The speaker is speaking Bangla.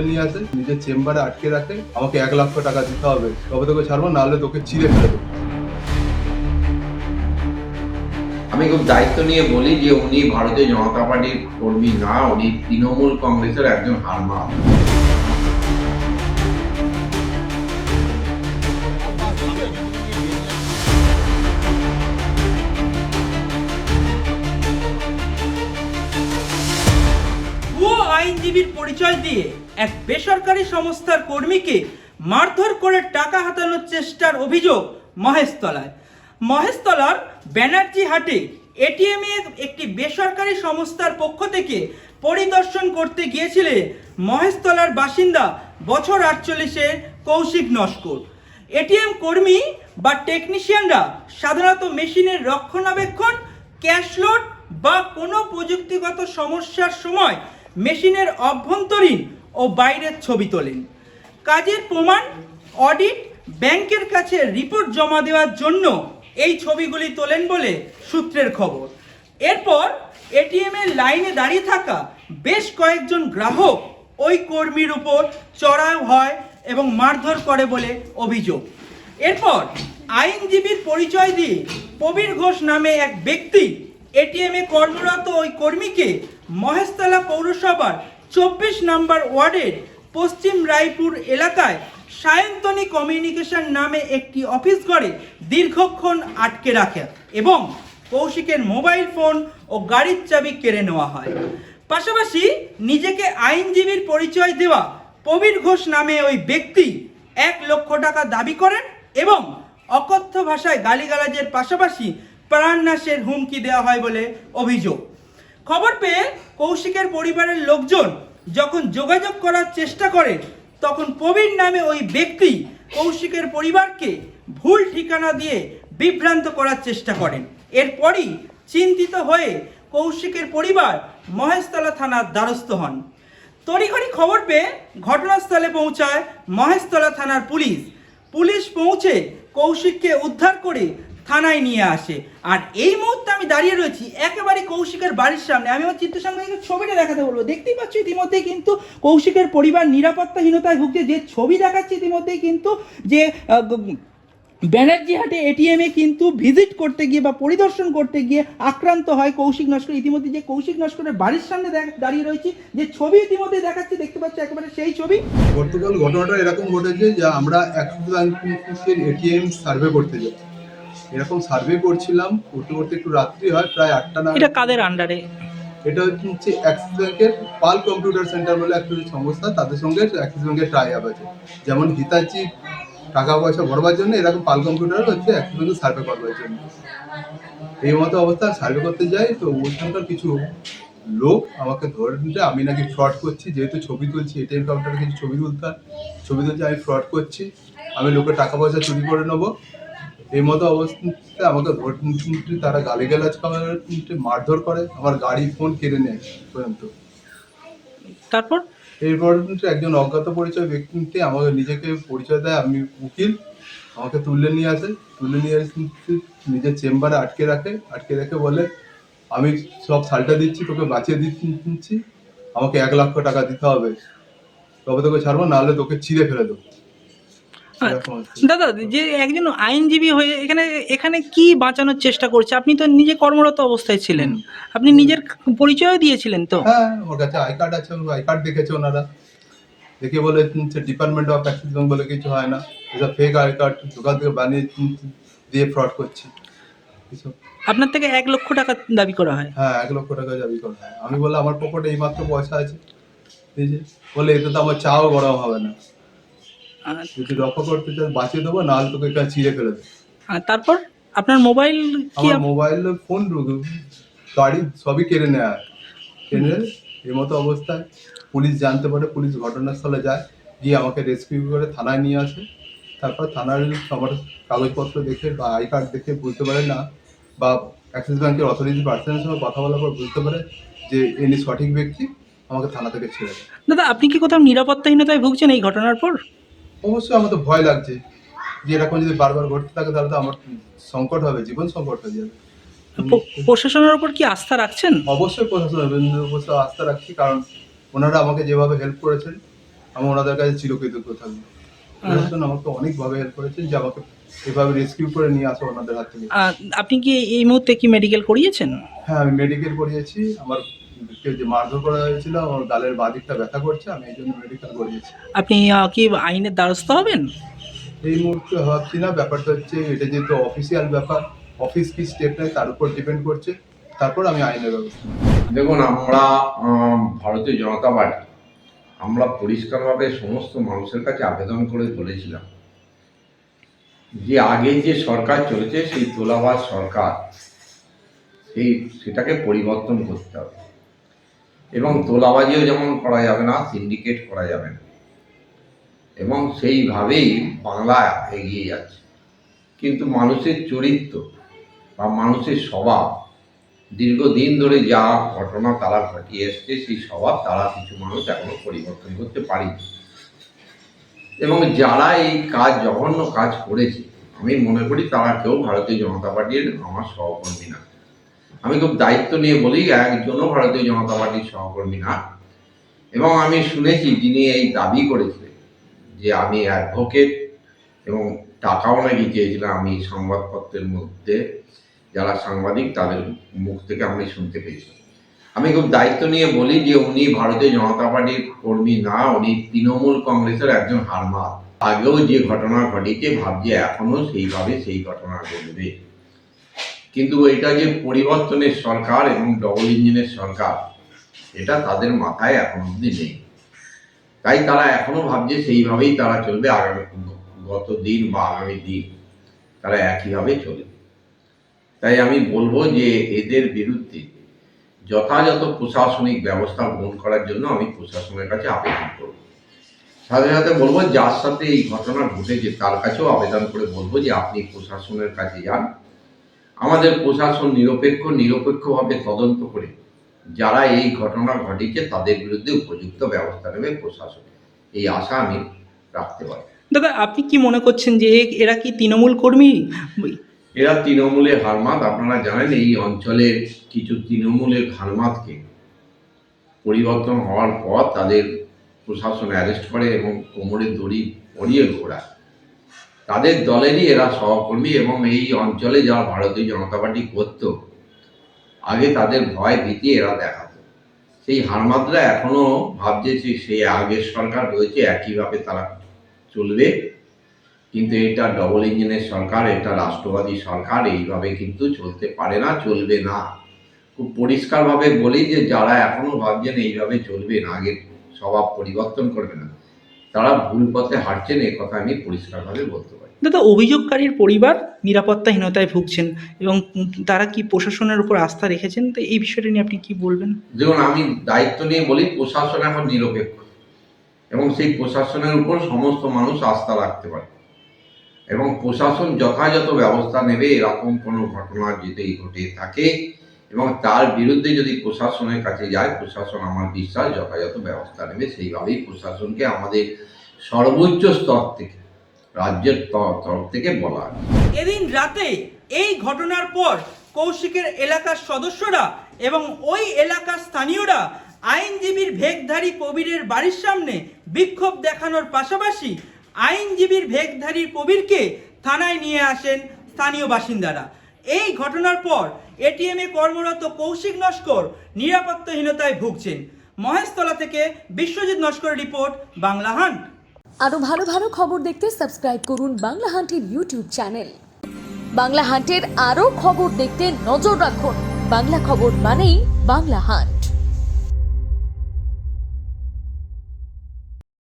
তুলে নিয়ে আসে, নিজের চেম্বারে আটকে রাখে, আমাকে 1,00,000 টাকা দিতে হবে, তবে তোকে ছাড়বো, নাহলে তোকে চিড়ে ফেলে দেবো। আমি খুব দায়িত্ব নিয়ে বলি যে উনি ভারতীয় জনতা পার্টির কর্মী না, উনি তৃণমূল কংগ্রেসের একজন হারমাত। ভুয়ো আইনজীবীর পরিচয় দিয়ে এক বেসরকারি সংস্থার কর্মীকে মারধর করে টাকা হাতানোর চেষ্টার অভিযোগ মহেশতলার ব্যানার্জি হাটে এটিএমে একটি বেসরকারি সংস্থার পক্ষ থেকে পরিদর্শন করতে গিয়েছিলেন মহেশতলার বাসিন্দা বছর 48-এর কৌশিক নস্কর। এটিএম কর্মী বা টেকনিশিয়ানরা সাধারণত মেশিনের রক্ষণাবেক্ষণ, ক্যাশ লোড বা কোনো প্রযুক্তিগত সমস্যার সময় মেশিনের অভ্যন্তরীণ ও বাইরের ছবি তোলেন। কাজের প্রমাণ, অডিট, ব্যাংকের কাছে রিপোর্ট জমা দেওয়ার জন্য এই ছবিগুলি তোলেন বলে সূত্রের খবর। এরপর এটিএমের লাইনে দাঁড়িয়ে থাকা বেশ কয়েকজন গ্রাহক ওই কর্মীর উপর চড়াও হয় এবং মারধর করে বলে অভিযোগ। এরপর আইনজীবীর পরিচয় দিয়ে প্রবীর ঘোষ নামে এক ব্যক্তি এটিএমে কর্মরত ওই কর্মীকে মহেশতলা পৌরসভার 24 নম্বর ওয়ার্ডের পশ্চিম রায়পুর এলাকায় সায়ন্তনী কমিউনিকেশন নামে একটি অফিস ঘরে দীর্ঘক্ষণ আটকে রাখে এবং কৌশিকের মোবাইল ফোন ও গাড়ির চাবি কেড়ে নেওয়া হয়। পাশাপাশি নিজেকে আইনজীবীর পরিচয় দেওয়া প্রবীর ঘোষ নামে ওই ব্যক্তি 1,00,000 টাকা দাবি করেন এবং অকথ্য ভাষায় গালিগালাজের পাশাপাশি প্রাণনাশের হুমকি দেওয়া হয় বলে অভিযোগ। খবর পেয়ে কৌশিকের পরিবারের লোকজন যখন যোগাযোগ করার চেষ্টা করেন, তখন প্রবীর নামে ওই ব্যক্তি কৌশিকের পরিবারকে ভুল ঠিকানা দিয়ে বিভ্রান্ত করার চেষ্টা করেন। এরপরই চিন্তিত হয়ে কৌশিকের পরিবার মহেশতলা থানার দ্বারস্থ হন। তড়িঘড়ি খবর পেয়ে ঘটনাস্থলে পৌঁছায় মহেশতলা থানার পুলিশ পৌঁছে কৌশিককে উদ্ধার করে থানায় নিয়ে আসে। আর এই মুহূর্তে আমি দাঁড়িয়ে রয়েছি একেবারে কৌশিকের বাড়ির সামনে। আমি আমার চিত্রসংগ্রাহীকে ছবিটা দেখাতে বলবো। দেখতেই পাচ্ছি ইতিমধ্যেই কিন্তু কৌশিকের পরিবার নিরাপত্তাহীনতায় ভুগছে। যে ছবি দেখাচ্ছি ইতিমধ্যেই কিন্তু যে ব্যানার্জি হাটে এটিএমে কিন্তু ভিজিট করতে গিয়ে বা পরিদর্শন করতে গিয়ে আক্রান্ত হয় কৌশিক নস্কর। ইতিমধ্যে যে কৌশিক নস্করের বাড়ির সামনে দাঁড়িয়ে রয়েছি, যে ছবি ইতিমধ্যে দেখাচ্ছি, দেখতে পাচ্ছি একেবারে সেই ছবি। গতকাল ঘটনাটা এরকম ঘটেছে যে আমরা অ্যাক্সিস ব্যাংকের এটিএম সার্ভে করতে যাই। এরকম সার্ভে করছিলাম, করতে করতে একটু রাত্রি হয়, প্রায় 8টা নাগাদ। এটা কাদের আন্ডারে? এটা হচ্ছে অ্যাক্সিস ব্যাংকের পাল কম্পিউটার সেন্টার বলে একটা সংস্থা, তাদের সঙ্গে অ্যাক্সিস ব্যাংকের টাই আপ আছে। যেমন হিতাচি টাকা পয়সা ভরবার জন্য এরকম পাল কম্পিউটার হচ্ছে অ্যাক্সিস ব্যাংকে সার্ভে করবার জন্য। এই মতো অবস্থা সার্ভে করতে যাই, তো ওইখানকার কিছু লোক আমাকে ধরে নিতে, আমি নাকি ফ্রড করছি, যেহেতু ছবি তুলছি, এটিএম কাউন্টারে কিছু ছবি তুলছি, আমি ফ্রড করছি, আমি লোকের টাকা পয়সা চুরি করে নেবো। এই মতো অবস্থাতে আমাকে ধরে নিতে তারা গালিগালাজ করে, মারধর করে, আমার গাড়ি ফোন কেড়ে নেয় পর্যন্ত। তারপর এরপর একজন অজ্ঞাত পরিচয় ব্যক্তিতে আমাকে নিজেকে পরিচয় দেয়, আমি উকিল। আমাকে তুলে নিয়ে আসে, নিজের চেম্বারে আটকে রেখে বলে, আমি সব সালটা দিচ্ছি, তোকে বাঁচিয়ে দিচ্ছি, আমাকে 1,00,000 টাকা দিতে হবে, তবে তোকে ছাড়বো, নাহলে তোকে চিড়ে ফেলে দেবো। দাদা, যে একজন আইনজীবী হয়ে এখানে কি বাঁচানোর চেষ্টা করছে? আপনি তো নিজে কর্মরত অবস্থায় ছিলেন, আপনি নিজের পরিচয় দিয়েছিলেন তো? হ্যাঁ, আমার কাছে আই কার্ড আছে, আই কার্ড দেখেছে ওনারা, দেখে বলে ডিপার্টমেন্ট অফ অ্যাক্সিস ব্যাংক বলে কিছু হয় না, এসব ফেক আই কার্ড দোকান থেকে বানিয়ে দিয়ে ফ্রড করছি। আপনার থেকে 1,00,000 টাকা দাবি করা হয়? হ্যাঁ, 1,00,000 টাকা দাবি করা হয়। আমি বললাম আমার পকেটে এইমাত্র পয়সা আছে, বলে এতে তো আমার চাও গরম হবে না, যদি রক্ষা করতে চাস বাঁচিয়ে দেবো, নাহলে তোকে এখানে চিড়ে ফেলে দেবো। তারপর আপনার মোবাইল কি? আমার মোবাইল, ফোন, গাড়ি সবই কেড়ে নেওয়া হয়। এই মতো অবস্থায় পুলিশ জানতে পারে, পুলিশ ঘটনাস্থলে যায়, গিয়ে আমাকে রেস্কিউ করে থানায় নিয়ে আসে। তারপর থানার আমার কাগজপত্র দেখে বা আই কার্ড দেখে বুঝতে পারে না, বা অ্যাক্সিস ব্যাংকের অথরিটি পার্সনের সঙ্গে কথা বলার পর বুঝতে পারে যে ইনি সঠিক ব্যক্তি, আমাকে থানা থেকে ছেড়ে দেয়। দাদা, আপনি কি কোথাও নিরাপত্তাহীনতায় ভুগছেন এই ঘটনার পর? অবশ্যই আমার তো ভয় লাগছে যে এরকম যদি বারবার ঘটতে থাকে তাহলে তো আমার সংকট হবে, জীবন সংকট হয়ে যাবে। প্রশাসনের উপর কি আস্থা রাখছেন? অবশ্যই প্রশাসনের উপর আস্থা রাখছি, কারণ ওনারা আমাকে যেভাবে হেল্প করেছেন, আমি ওনাদের কাছে চিরকৃতজ্ঞ থাকবো। প্রশাসন আমাকে অনেকভাবে হেল্প করেছেন, যে আমাকে এভাবে রেস্কিউ করে নিয়ে আসা ওনাদের হাত থেকে। আপনি কি এই মুহূর্তে কি মেডিকেল করিয়েছেন? হ্যাঁ, আমি মেডিকেল করিয়েছি। আমার যে মারধর করা হয়েছিল, আমার গালের বাদিকটা ব্যথা করছে, আমি এই জন্য মেডিকেল করিয়েছি। আপনি কি আইনের দ্বারস্থ হবেন? এই মুহূর্তে ভাবছি না, ব্যাপারটা হচ্ছে এটা যেহেতু অফিসিয়াল ব্যাপার, অফিস কি স্টেপ নেয় তার উপর ডিপেন্ড করছে, তারপর আমি আইনের ব্যবস্থা নেব। দেখুন, আমরা ভারতীয় জনতা পার্টি আমরা পরিষ্কারভাবে সমস্ত মানুষের কাছে আবেদন করে বলেছিলাম যে আগে যে সরকার চলেছে সেই তোলাবাজ সরকার, সেটাকে পরিবর্তন করতে হবে, এবং তোলাবাজিও যেমন করা যাবে না, সিন্ডিকেট করা যাবে না, এবং সেইভাবেই বাংলা এগিয়ে যাচ্ছে। কিন্তু মানুষের চরিত্র বা মানুষের স্বভাব, দীর্ঘদিন ধরে যা ঘটনা তারা ঘটিয়ে এসছে, সেই স্বভাব তারা কিছু মানুষ এখনো পরিবর্তন করতে পারেনি। এবং যারা এই কাজ, জঘন্য কাজ করেছে, আমি মনে করি তারা কেউ ভারতীয় জনতা পার্টির আমার সহকর্মী না। আমি খুব দায়িত্ব নিয়ে বলি, একজনও ভারতীয় জনতা পার্টির সহকর্মী না। এবং আমি শুনেছি যিনি এই দাবি করেছিলেন যে আমি অ্যাডভোকেট, এবং টাকাও নাকি চেয়েছিলাম, আমি সংবাদপত্রের মধ্যে যারা সাংবাদিক তাদের মুখ থেকে আমি শুনতে পেয়েছি। আমি খুব দায়িত্ব নিয়ে বলি যে উনি ভারতীয় জনতা পার্টির কর্মী না, উনি তৃণমূল কংগ্রেসের একজন হারমাত। আগেও যে ঘটনা ঘটেছে ভাবছে এখনো সেইভাবে সেই ঘটনা ঘটবে, কিন্তু এটা যে পরিবর্তনের সরকার এবং ডবল ইঞ্জিনের সরকার, এটা তাদের মাথায় এখন অবধি নেই। তাই তারা এখনো ভাবছে সেইভাবেই তারা চলবে, আগামী গত দিন বা আগামী দিন তারা একইভাবে চলবে। তাই আমি বলবো যে এদের বিরুদ্ধে যথাযথ প্রশাসনিক ব্যবস্থা গ্রহণ করার জন্য আমি প্রশাসনের কাছে আবেদন করব। সাথে সাথে বলবো যার সাথে এই ঘটনা ঘটেছে তার কাছেও আবেদন করে বলবো যে আপনি প্রশাসনের কাছে যান। আমাদের প্রশাসন নিরপেক্ষভাবে তদন্ত করে যারা এই ঘটনা ঘটিয়েছে তাদের বিরুদ্ধে উপযুক্ত ব্যবস্থা নেবে প্রশাসন, এই আশা আমি রাখতে পারি। দাদা, আপনি কি মনে করছেন যে এরা কি তৃণমূল কর্মী? এরা তৃণমূলের হারমাত। আপনারা জানেন এই অঞ্চলের কিছু তৃণমূলের হারমাতকে পরিবর্তন হওয়ার পর তাদের প্রশাসন অ্যারেস্ট করে এবং কোমরে দড়ি পরিয়ে ঘোরায়। তাদের দলেরই এরা সহকর্মী, এবং এই অঞ্চলে যারা ভারতীয় জনতা পার্টি করত আগে তাদের ভয় ভীতি এরা দেখাতো। সেই হারমাতরা এখনো ভাবছে যে সেই আগের সরকার রয়েছে একইভাবে তারা চলবে, কিন্তু এটা ডবল ইঞ্জিনের সরকার, এটা রাষ্ট্রবাদী সরকার, এইভাবে কিন্তু চলতে পারে না, চলবে না। খুব পরিষ্কারভাবে বলি যে যারা এখনো ভাবছেন এইভাবে চলবে না, আগের স্বভাব পরিবর্তন করবে না, তারা ভুল পথে হাঁটছেন, এই কথা আমি পরিষ্কারভাবে বলতে পারি। দাদা, অভিযোগকারীর পরিবার নিরাপত্তাহীনতায় ভুগছেন এবং তারা কি প্রশাসনের উপর আস্থা রেখেছেন, তো এই বিষয়টা নিয়ে আপনি কি বলবেন? দেখুন, আমি দায়িত্ব নিয়ে বলি প্রশাসন এখন নিরপেক্ষ, এবং সেই প্রশাসনের উপর সমস্ত মানুষ আস্থা রাখতে পারে, এবং প্রশাসন যথাযথ ব্যবস্থা নেবে। এরকম কোনো ঘটনা যদি ঘটে থাকে এবং তার বিরুদ্ধে যদি প্রশাসনের কাছে যায়, প্রশাসন আমার বিশ্বাস যথাযথ ব্যবস্থা নেবে। সেইভাবেই প্রশাসনকে আমাদের সর্বোচ্চ স্তর থেকে, রাজ্যের তরফ থেকে বলা হয়। এদিন রাতে এই ঘটনার পর কৌশিকের এলাকার সদস্যরা এবং ওই এলাকার স্থানীয়রা আইনজীবীর ভেকধারী কবিরের বাড়ির সামনে বিক্ষোভ দেখানোর পাশাপাশি আইনজীবীর ভেকধারী কবিরকে থানায় নিয়ে আসেন স্থানীয় বাসিন্দারা। এই ঘটনার পর এটিএমে কর্মরত কৌশিক নস্কর নিরাপত্তাহীনতায় ভুগছেন। মহেশতলা থেকে বিশ্বজিৎ নস্করের রিপোর্ট, বাংলা হান্ট। আরো ভালো ভালো খবর দেখতে সাবস্ক্রাইব করুন বাংলা হান্টের ইউটিউব চ্যানেল। বাংলা হান্টের আরো খবর দেখতে নজর রাখুন। বাংলা খবর মানেই বাংলা হান্ট।